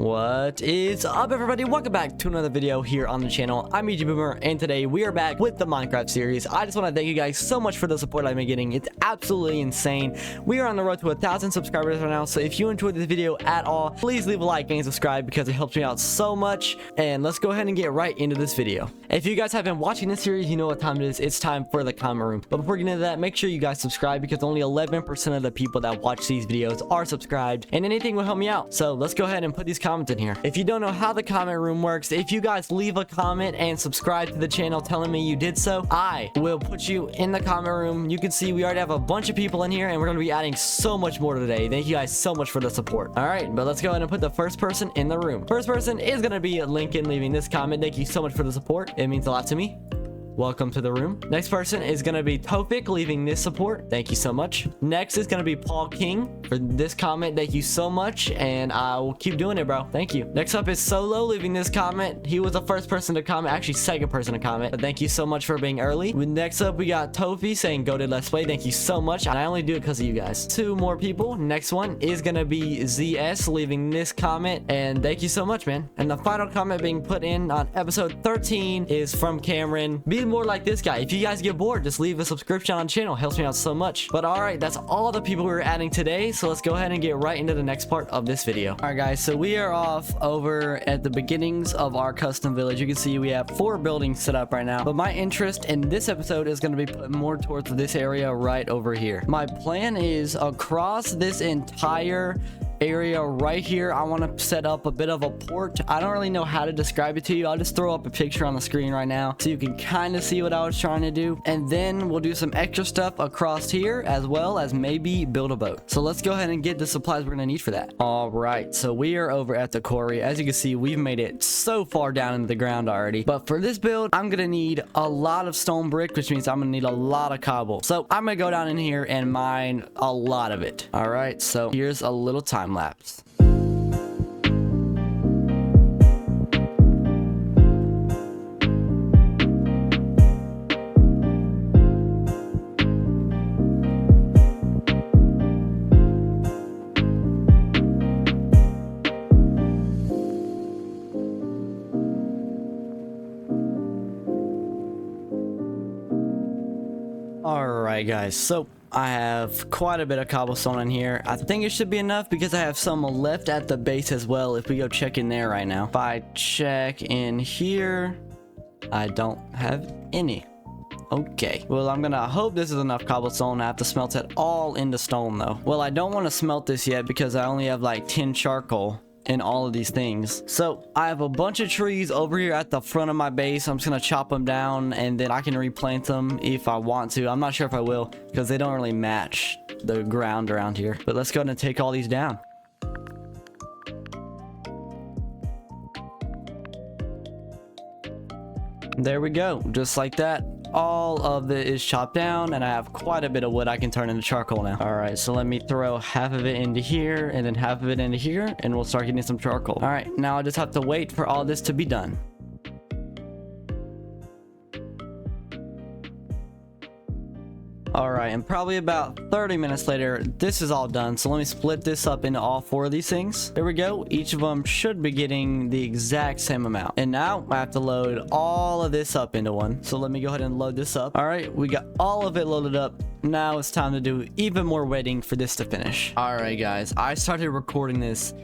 What is up, everybody? Welcome back to another video here on the channel. I'm EG Boomer, and today we are back with the Minecraft series. I just want to thank you guys so much for the support I've been getting. It's absolutely insane. We are on the road to 1,000 subscribers right now, so if you enjoyed this video at all, please leave a like and subscribe because it helps me out so much. And let's go ahead and get right into this video. If you guys have been watching this series, you know what time it is. It's time for the comment room. But before getting into that, make sure you guys subscribe because only 11% of the people that watch these videos are subscribed, and anything will help me out. So let's go ahead and put these comments in here. If you don't know how the comment room works, if you guys leave a comment and subscribe to the channel telling me you did so, I will put you in the comment room. You can see we already have a bunch of people in here, and we're going to be adding so much more today. Thank you guys so much for the support. All right, but let's go ahead and put the first person in the room. First person is going to be Lincoln leaving this comment. Thank you so much for the support. It means a lot to me. Welcome to the room. Next person is going to be Tofik leaving this support. Thank you so much. Next is going to be Paul King for this comment. Thank you so much, and I will keep doing it, bro. Thank you. Next up is Solo leaving this comment. He was the first person to comment, actually second person to comment, but thank you so much for being early. Next up, we got Tofi saying go to Let's Play. Thank you so much, and I only do it because of you guys. Two more people. Next one is going to be ZS leaving this comment, and thank you so much, man. And the final comment being put in on episode 13 is from Cameron. Be more like this guy. If you guys get bored, just leave a subscription on the channel. Helps me out so much. But all right, that's all the people we're adding today, so let's go ahead and get right into the next part of this video. All right, guys, so we are off over at the beginnings of our custom village. You can see we have 4 buildings set up right now, but my interest in this episode is going to be put more towards this area right over here. My plan is across this entire area right here, I want to set up a bit of a port. I don't really know how to describe it to you. I'll just throw up a picture on the screen right now so you can kind of see what I was trying to do, and then we'll do some extra stuff across here as well as maybe build a boat. So let's go ahead and get the supplies we're gonna need for that. All right, so we are over at the quarry. As you can see, we've made it so far down into the ground already, but for this build I'm gonna need a lot of stone brick, which means I'm gonna need a lot of cobble. So I'm gonna go down in here and mine a lot of it. All right, so here's a little time lapse. Alright guys, so I have quite a bit of cobblestone in here. I think it should be enough because I have some left at the base as well if we go check in there right now. If I check in here, I don't have any. Okay, well, I'm gonna hope this is enough cobblestone. I have to smelt it all into stone though. Well, I don't want to smelt this yet because I only have like 10 charcoal in all of these things. So I have a bunch of trees over here at the front of my base. I'm just gonna chop them down and then I can replant them if I want to. I'm not sure if I will because they don't really match the ground around here, but let's go ahead and take all these down. There we go, just like that. All of it is chopped down, and I have quite a bit of wood I can turn into charcoal now. All right, so let me throw half of it into here and then half of it into here, and we'll start getting some charcoal. All right, now I just have to wait for all this to be done. All right, and probably about 30 minutes later, this is all done. So let me split this up into all 4 of these things. There we go. Each of them should be getting the exact same amount. And now I have to load all of this up into one. So let me go ahead and load this up. All right, we got all of it loaded up. Now it's time to do even more waiting for this to finish. All right, guys, I started recording this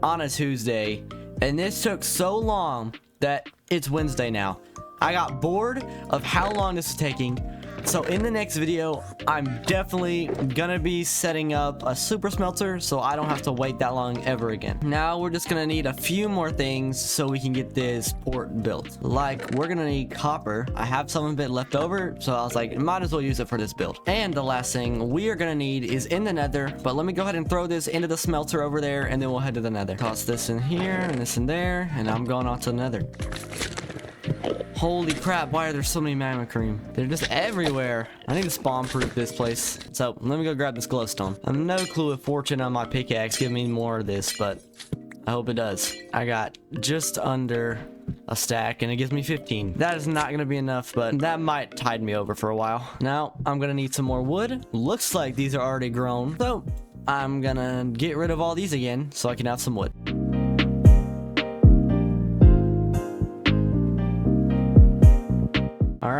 on a Tuesday, and this took so long that it's Wednesday now. I got bored of how long this is taking. So in the next video, I'm definitely gonna be setting up a super smelter so I don't have to wait that long ever again. Now we're just gonna need a few more things so we can get this port built. Like, we're gonna need copper. I have some of it left over, so I was like, might as well use it for this build. And the last thing we are gonna need is in the nether, but let me go ahead and throw this into the smelter over there, and then we'll head to the nether. Toss this in here and this in there, and I'm going on to the nether. Holy crap, why are there so many magma cream? They're just everywhere. I need to spawn proof this place. So let me go grab this glowstone. I have no clue if fortune on my pickaxe give me more of this, but I hope it does. I got just under a stack and it gives me 15. That is not gonna be enough, but that might tide me over for a while. Now I'm gonna need some more wood. Looks like these are already grown, so I'm gonna get rid of all these again so I can have some wood.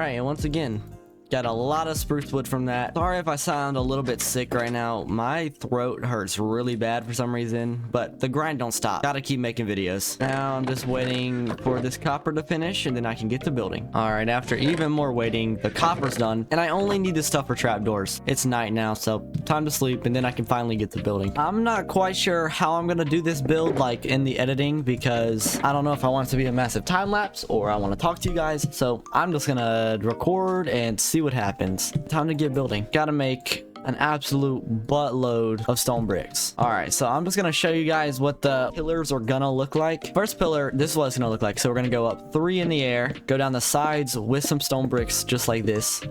right, and once again, got a lot of spruce wood from that. Sorry if I sound a little bit sick right now. My throat hurts really bad for some reason, but the grind don't stop. Gotta keep making videos. Now I'm just waiting for this copper to finish, and then I can get to building. All right, after even more waiting, the copper's done, and I only need this stuff for trapdoors. It's night now, so time to sleep, and then I can finally get to building. I'm not quite sure how I'm gonna do this build, like in the editing, because I don't know if I want it to be a massive time lapse or I want to talk to you guys. So I'm just gonna record and see what happens. Time to get building. Gotta make an absolute buttload of stone bricks. All right, so I'm just gonna show you guys what the pillars are gonna look like. First pillar, this is what it's gonna look like. So we're gonna go up 3 in the air, go down the sides with some stone bricks just like this.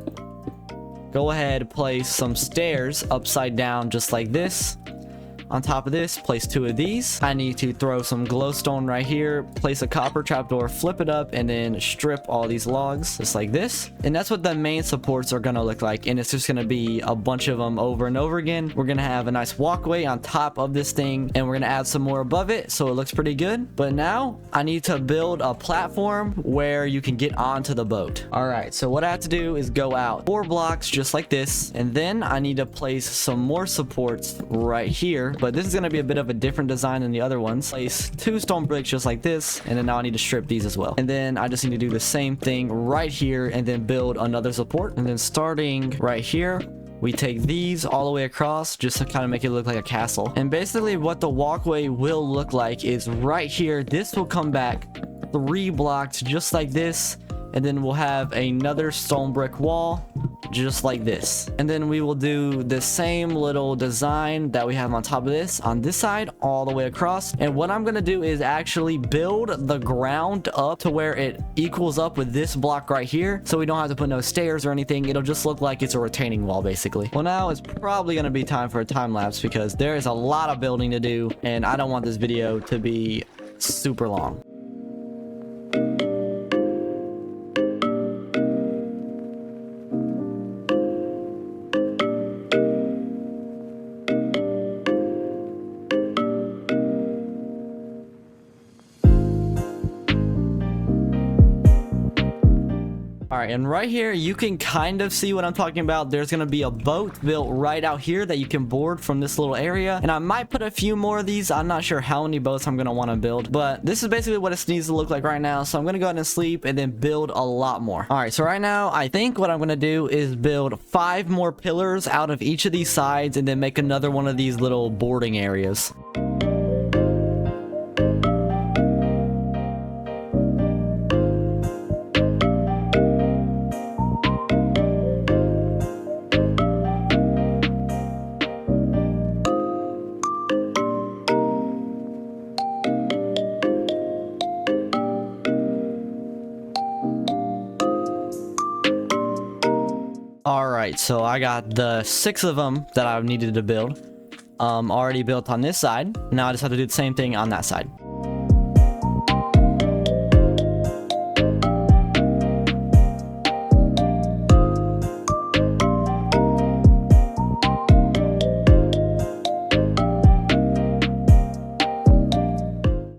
Go ahead, place some stairs upside down just like this. On top of this, place 2 of these. I need to throw some glowstone right here, place a copper trapdoor, flip it up, and then strip all these logs just like this. And that's what the main supports are gonna look like. And it's just gonna be a bunch of them over and over again. We're gonna have a nice walkway on top of this thing, and we're gonna add some more above it so it looks pretty good. But now I need to build a platform where you can get onto the boat. All right, so what I have to do is go out 4 blocks just like this, and then I need to place some more supports right here. But this is going to be a bit of a different design than the other ones. Place 2 stone bricks just like this, and then now I need to strip these as well. And then I just need to do the same thing right here and then build another support. And then starting right here, we take these all the way across just to kind of make it look like a castle. And basically what the walkway will look like is right here. This will come back 3 blocks just like this, and then we'll have another stone brick wall just like this. And then we will do the same little design that we have on top of this on this side all the way across. And what I'm gonna do is actually build the ground up to where it equals up with this block right here, so we don't have to put no stairs or anything. It'll just look like it's a retaining wall basically. Well, now it's probably gonna be time for a time lapse because there is a lot of building to do, and I don't want this video to be super long. Alright, and right here you can kind of see what I'm talking about. There's gonna be a boat built right out here that you can board from this little area, and I might put a few more of these. I'm not sure how many boats I'm gonna want to build, but this is basically what it needs to look like right now. So I'm gonna go ahead and sleep and then build a lot more. Alright, so right now I think what I'm gonna do is build 5 more pillars out of each of these sides and then make another one of these little boarding areas. Alright, so I got the 6 of them that I needed to build already built on this side. Now I just have to do the same thing on that side.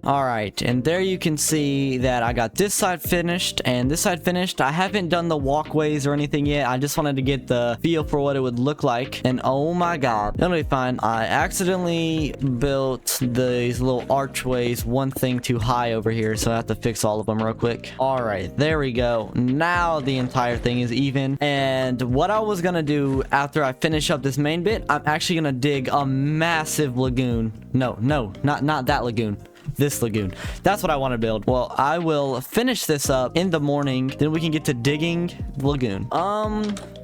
Alright, and there you can see that I got this side finished and this side finished. I haven't done the walkways or anything yet. I just wanted to get the feel for what it would look like. And oh my god, it'll be fine. I accidentally built these little archways one thing too high over here, so I have to fix all of them real quick. Alright, there we go. Now the entire thing is even. And what I was gonna do after I finish up this main bit, I'm actually gonna dig a massive lagoon. No, not that lagoon. This lagoon. That's what I want to build. Well, I will finish this up in the morning, then we can get to digging the lagoon.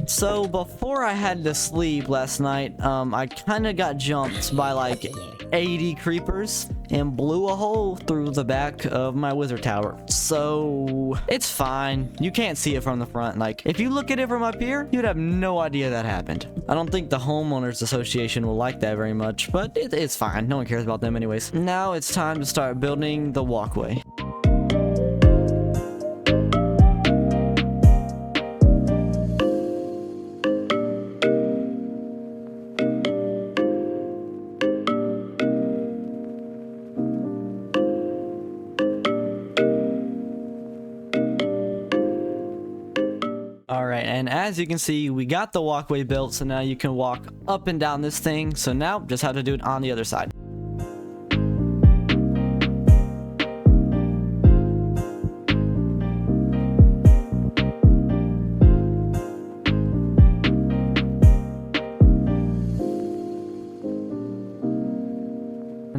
So before I had to sleep last night, I kind of got jumped by like 80 creepers and blew a hole through the back of my wizard tower. So it's fine. You can't see it from the front. Like if you look at it from up here, you'd have no idea that happened. I don't think the homeowners association will like that very much, but it's fine. No one cares about them anyways. Now it's time to start building the walkway. And as you can see, we got the walkway built, so now you can walk up and down this thing. So now just have to do it on the other side.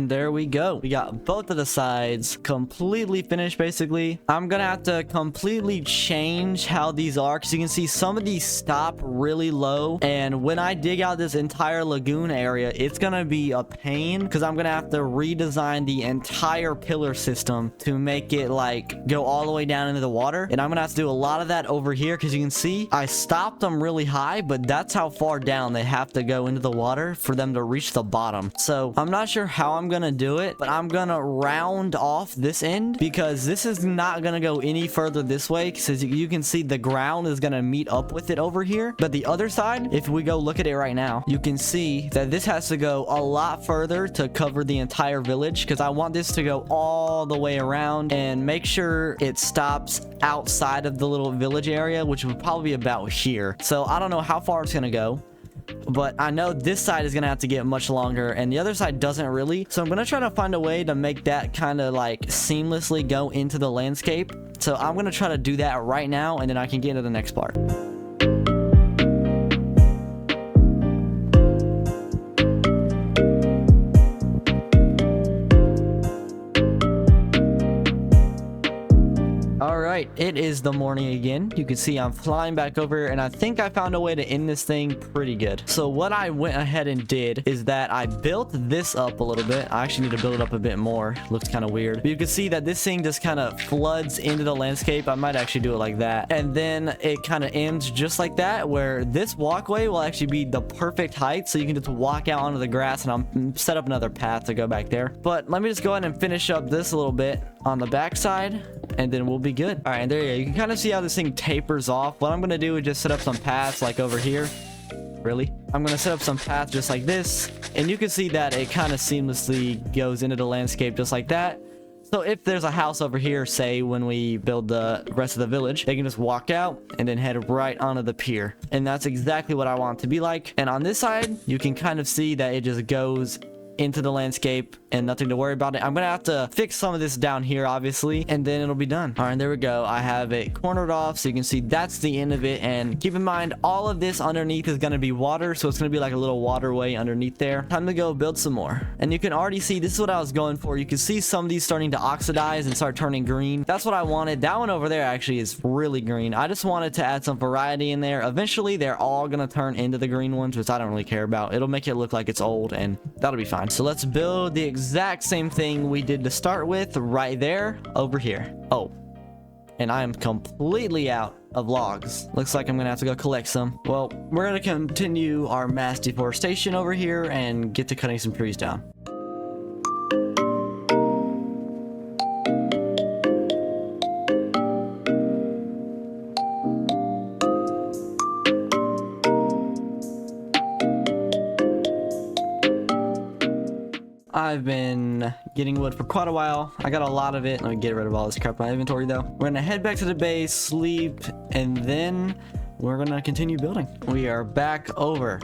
There we go. We got both of the sides completely finished. Basically, I'm gonna have to completely change how these are, because you can see some of these stop really low, and when I dig out this entire lagoon area, it's gonna be a pain, because I'm gonna have to redesign the entire pillar system to make it like go all the way down into the water. And I'm gonna have to do a lot of that over here, because you can see I stopped them really high, but that's how far down they have to go into the water for them to reach the bottom. So I'm not sure how I'm gonna do it, but I'm gonna round off this end, because this is not gonna go any further this way, because you can see the ground is gonna meet up with it over here. But the other side, if we go look at it right now, you can see that this has to go a lot further to cover the entire village, because I want this to go all the way around and make sure it stops outside of the little village area, which would probably be about here. So I don't know how far it's gonna go, but I know this side is gonna have to get much longer, and the other side doesn't really. So I'm gonna try to find a way to make that kind of like seamlessly go into the landscape. So I'm gonna try to do that right now, and then I can get into the next part. Alright, it is the morning again. You can see I'm flying back over, and I think I found a way to end this thing pretty good. So what I went ahead and did is that I built this up a little bit. I actually need to build it up a bit more. Looks kind of weird. But you can see that this thing just kind of floods into the landscape. I might actually do it like that. And then it kind of ends just like that, where this walkway will actually be the perfect height. So you can just walk out onto the grass, and I'll set up another path to go back there. But let me just go ahead and finish up this a little bit on the back side, and then we'll be good. All right, there you go. You can kind of see how this thing tapers off. What I'm going to do is just set up some paths like over here. Really? I'm going to set up some paths just like this, and you can see that it kind of seamlessly goes into the landscape just like that. So if there's a house over here, say when we build the rest of the village, they can just walk out and then head right onto the pier. And that's exactly what I want it to be like. And on this side, you can kind of see that it just goes into the landscape and nothing to worry about it. I'm gonna have to fix some of this down here, obviously, and then it'll be done. All right, there we go. I have it cornered off, so you can see that's the end of it. And keep in mind, all of this underneath is gonna be water, so it's gonna be like a little waterway underneath there. Time to go build some more. And you can already see, this is what I was going for. You can see some of these starting to oxidize and start turning green. That's what I wanted. That one over there actually is really green. I just wanted to add some variety in there. Eventually, they're all gonna turn into the green ones, which I don't really care about. It'll make it look like it's old, and that'll be fine. So let's build the exact same thing we did to start with right there over here. Oh, and I am completely out of logs. Looks like I'm gonna have to go collect some. Well, we're gonna continue our mass deforestation over here and get to cutting some trees down. I've been getting wood for quite a while. I got a lot of it. Let me get rid of all this crap in my inventory though. We're gonna head back to the base, sleep, and then we're gonna continue building. We are back over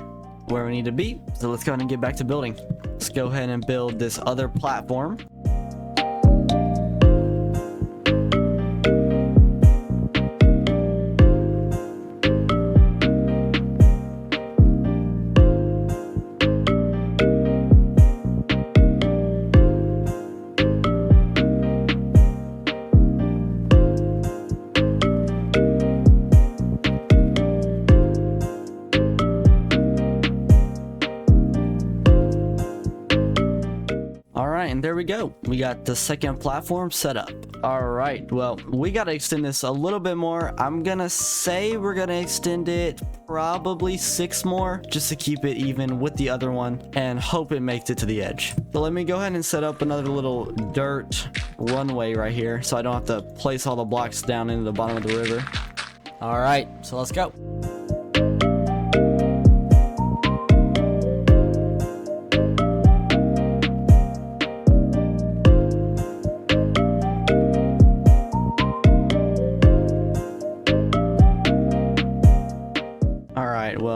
where we need to be, so let's go ahead and get back to building. Let's go ahead and build this other platform. And there we go. We got the second platform set up. All right, well, we got to extend this a little bit more. I'm gonna say we're gonna extend it probably 6 more just to keep it even with the other one and hope it makes it to the edge. So let me go ahead and set up another little dirt runway right here so I don't have to place all the blocks down into the bottom of the river. All right, so let's go.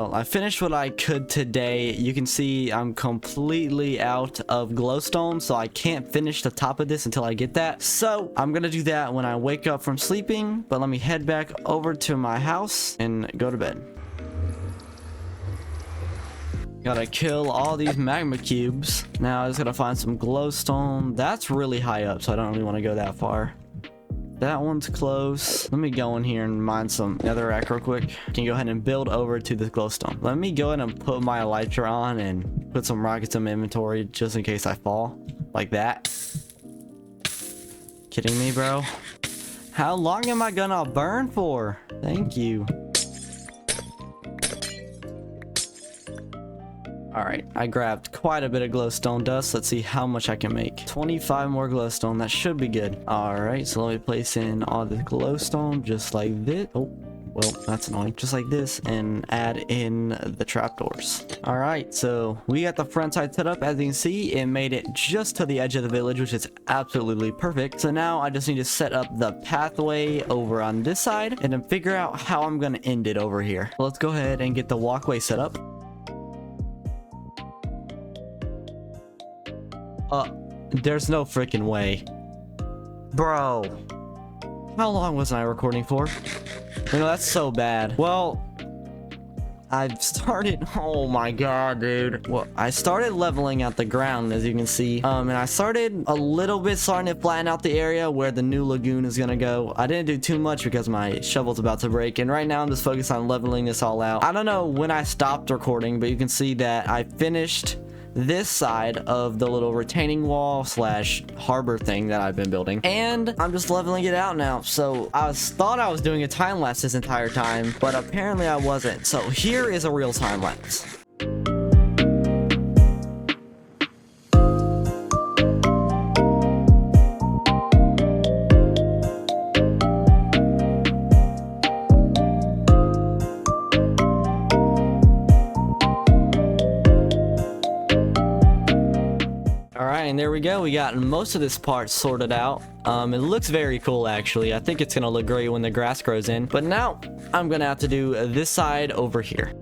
well, I finished what I could today. You can see I'm completely out of glowstone, so I can't finish the top of this until I get that. So I'm gonna do that when I wake up from sleeping, but let me head back over to my house and go to bed. Gotta kill all these magma cubes. Now I just gotta find some glowstone. That's really high up, so I don't really want to go that far. That one's close. Let me go in here and mine some netherrack real quick. I can go ahead and build over to this glowstone. Let me go ahead and put my elytra on and put some rockets in my inventory just in case I fall. Like that. Kidding me, bro? How long am I gonna burn for? Thank you. Alright, I grabbed quite a bit of glowstone dust. Let's see how much I can make. 25 more glowstone. That should be good. Alright, so let me place in all the glowstone just like this. Oh, well, that's annoying. Just like this, and add in the trapdoors. Alright, so we got the front side set up. As you can see, it made it just to the edge of the village, which is absolutely perfect. So now I just need to set up the pathway over on this side and then figure out how I'm going to end it over here. Let's go ahead and get the walkway set up. There's no freaking way. Bro. How long was I recording for? You know, that's so bad. Well, I've started... Oh my god, dude. Well, I started leveling out the ground, as you can see. And I started a little bit starting to flatten out the area where the new lagoon is gonna go. I didn't do too much because my shovel's about to break. And right now, I'm just focused on leveling this all out. I don't know when I stopped recording, but you can see that I finished this side of the little retaining wall slash harbor thing that I've been building, and I'm just leveling it out now. So I thought I was doing a time lapse this entire time, but apparently I wasn't. So here is a real time lapse. And there we go. We got most of this part sorted out. It looks very cool, actually. I think it's gonna look great when the grass grows in. But now I'm gonna have to do this side over here.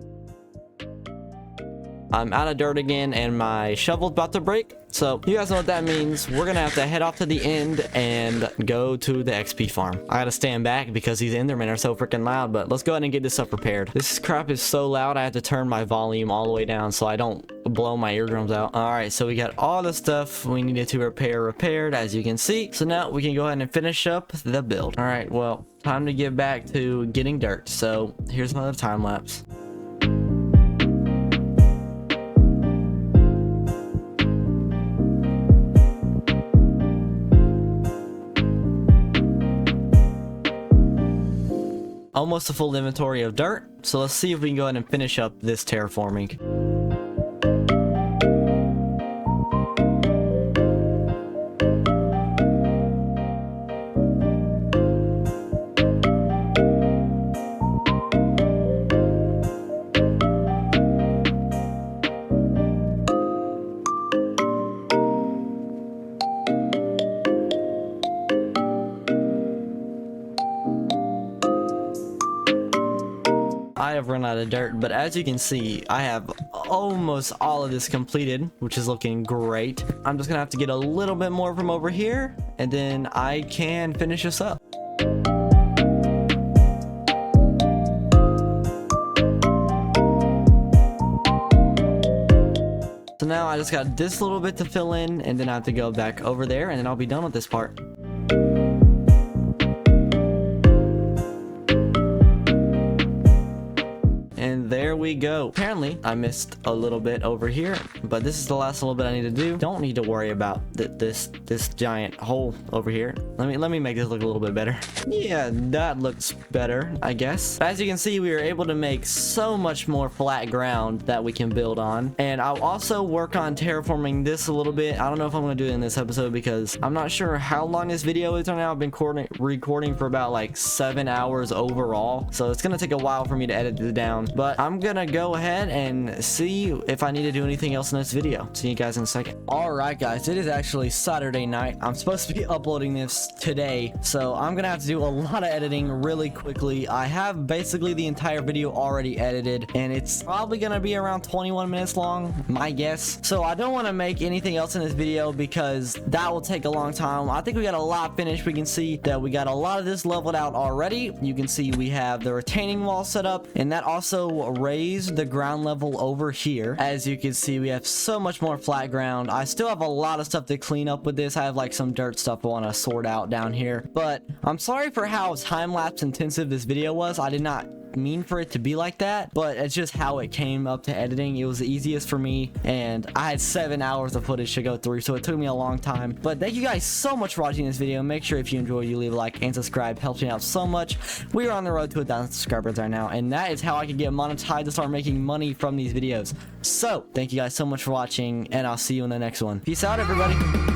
I'm out of dirt again, and my shovel's about to break. So you guys know what that means. We're gonna have to head off to the end and go to the XP farm. I gotta stand back because these Endermen are so freaking loud, but let's go ahead and get this stuff prepared. This crap is so loud, I have to turn my volume all the way down so I don't blow my eardrums out. Alright, so we got all the stuff we needed to repair repaired, as you can see. So now we can go ahead and finish up the build. Alright, well, time to get back to getting dirt. So here's another time lapse. Almost a full inventory of dirt, so let's see if we can go ahead and finish up this terraforming. I have run out of dirt, but as you can see, I have almost all of this completed, which is looking great. I'm just gonna have to get a little bit more from over here, and then I can finish this up. So now I just got this little bit to fill in, and then I have to go back over there, and then I'll be done with this part. And there we go. Apparently, I missed a little bit over here, but this is the last little bit I need to do. Don't need to worry about this giant hole over here. Let me make this look a little bit better. Yeah, that looks better, I guess. As you can see, we were able to make so much more flat ground that we can build on. And I'll also work on terraforming this a little bit. I don't know if I'm going to do it in this episode because I'm not sure how long this video is right now. I've been recording for about like 7 hours overall, so it's going to take a while for me to edit it down. But I'm going gonna go ahead and see if I need to do anything else in this video. See you guys in a second. All right, guys, it is actually Saturday night. I'm supposed to be uploading this today, so I'm gonna have to do a lot of editing really quickly. I have basically the entire video already edited, and it's probably gonna be around 21 minutes long, my guess. So I don't want to make anything else in this video because that will take a long time. I think we got a lot finished. We can see that we got a lot of this leveled out already. You can see we have the retaining wall set up, and that also raised the ground level over here. As you can see, we have so much more flat ground. I still have a lot of stuff to clean up with this. I have like some dirt stuff I want to sort out down here, but I'm sorry for how time-lapse intensive this video was. I did not mean for it to be like that, but it's just how it came up to editing. It was the easiest for me, and I had 7 hours of footage to go through, so it took me a long time. But thank you guys so much for watching this video. Make sure if you enjoyed, you leave a like and subscribe. Helps me out so much. We are on the road to 1,000 subscribers right now, and that is how I can get monetized to start making money from these videos. So thank you guys so much for watching, and I'll see you in the next one. Peace out, everybody.